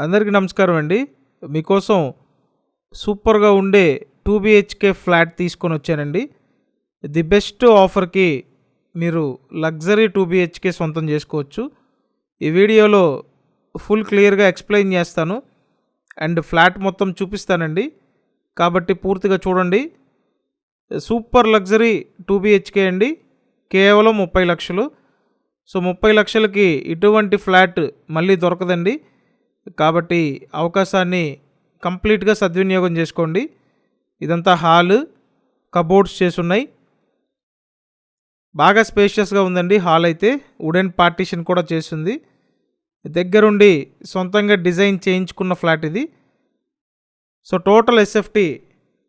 అందరికీ నమస్కారం అండి. మీకోసం సూపర్గా ఉండే 2 BHK ఫ్లాట్ తీసుకొని వచ్చానండి. ది బెస్ట్ ఆఫర్కి మీరు లగ్జరీ 2 BHK సొంతం చేసుకోవచ్చు. ఈ వీడియోలో ఫుల్ క్లియర్గా ఎక్స్ప్లెయిన్ చేస్తాను అండ్ ఫ్లాట్ మొత్తం చూపిస్తానండి. కాబట్టి పూర్తిగా చూడండి. సూపర్ లగ్జరీ 2 BHK అండి, కేవలం 30 లక్షలు. సో 30 లక్షలకి ఇటువంటి ఫ్లాట్ మళ్ళీ దొరకదండి. కాబట్టి అవకాశాన్ని కంప్లీట్గా సద్వినియోగం చేసుకోండి. ఇదంతా హాలు, కబోర్డ్స్ చేసున్నాయి. బాగా స్పేషియస్గా ఉందండి. హాల్ అయితే వుడెన్ పార్టీషన్ కూడా చేస్తుంది. దగ్గరుండి సొంతంగా డిజైన్ చేయించుకున్న ఫ్లాట్ ఇది. So total SFT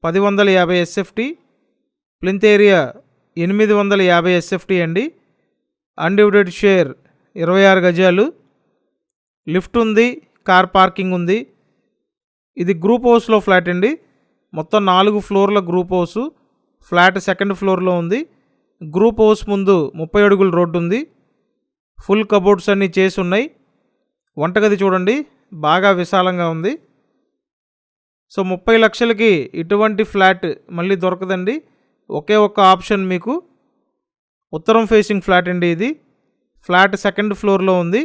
1050 SFT, plinth area 850 SFT అండి. అన్డివిడెడ్ షేర్ 26 గజాలు. లిఫ్ట్ ఉంది, కార్ పార్కింగ్ ఉంది. ఇది గ్రూప్ హౌస్లో ఫ్లాట్ అండి. మొత్తం 4 ఫ్లోర్ల గ్రూప్ హౌస్. ఫ్లాట్ సెకండ్ ఫ్లోర్లో ఉంది. గ్రూప్ హౌస్ ముందు 30 అడుగుల రోడ్డు ఉంది. ఫుల్ కబోర్డ్స్ అన్నీ చేసి ఉన్నాయి. వంటగది చూడండి, బాగా విశాలంగా ఉంది. సో 30 లక్షలకి ఇటువంటి ఫ్లాట్ మళ్ళీ దొరకదండి. ఒకే ఒక్క ఆప్షన్ మీకు. ఉత్తరం ఫేసింగ్ ఫ్లాట్ అండి ఇది. ఫ్లాట్ సెకండ్ ఫ్లోర్లో ఉంది.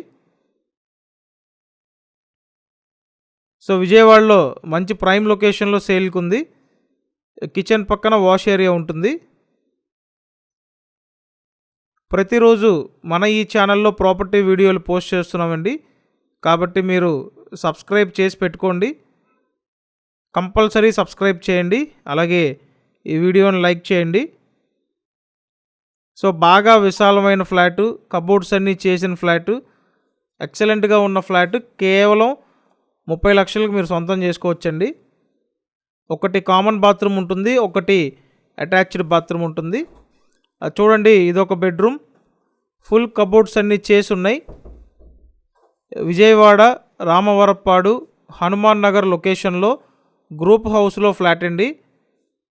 సో విజయవాడలో మంచి ప్రైమ్ లొకేషన్లో సేల్కి ఉంది. కిచెన్ పక్కన వాష్ ఏరియా ఉంటుంది. ప్రతిరోజు మన ఈ ఛానల్లో ప్రాపర్టీ వీడియోలు పోస్ట్ చేస్తున్నామండి. కాబట్టి మీరు సబ్స్క్రైబ్ చేసి పెట్టుకోండి. కంపల్సరీ సబ్స్క్రైబ్ చేయండి. అలాగే ఈ వీడియోని లైక్ చేయండి. సో బాగా విశాలమైన ఫ్లాటు, కబోర్డ్స్ అన్నీ చేసిన ఫ్లాటు, ఎక్సలెంట్గా ఉన్న ఫ్లాటు కేవలం 30 లక్షలకు మీరు సొంతం చేసుకోవచ్చండి. ఒకటి కామన్ బాత్రూమ్ ఉంటుంది, ఒకటి అటాచ్డ్ బాత్రూమ్ ఉంటుంది. చూడండి, ఇదొక బెడ్రూమ్. ఫుల్ కబోర్డ్స్ అన్నీ చేసి ఉన్నాయి. విజయవాడ రామవరప్పాడు హనుమాన్ నగర్ లొకేషన్లో గ్రూప్ హౌస్లో ఫ్లాట్ అండి.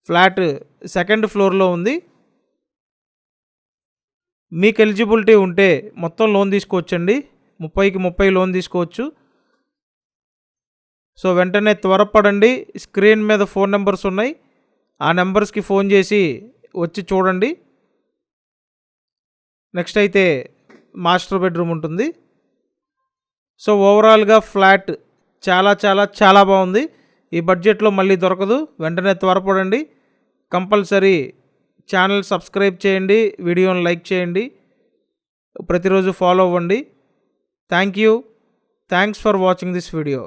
ఫ్లాట్ సెకండ్ ఫ్లోర్లో ఉంది. మీకు ఎలిజిబిలిటీ ఉంటే మొత్తం లోన్ తీసుకోవచ్చండి. 30కి 30 లోన్ తీసుకోవచ్చు. సో వెంటనే త్వరపడండి. స్క్రీన్ మీద ఫోన్ నెంబర్స్ ఉన్నాయి. ఆ నెంబర్స్కి ఫోన్ చేసి వచ్చి చూడండి. నెక్స్ట్ అయితే మాస్టర్ బెడ్రూమ్ ఉంటుంది. సో ఓవరాల్గా ఫ్లాట్ చాలా చాలా చాలా బాగుంది. ఈ బడ్జెట్లో మళ్ళీ దొరకదు. వెంటనే త్వరపడండి. కంపల్సరీ ఛానల్ సబ్స్క్రైబ్ చేయండి, వీడియోని లైక్ చేయండి, ప్రతిరోజు ఫాలో అవ్వండి. Thanks for watching this video.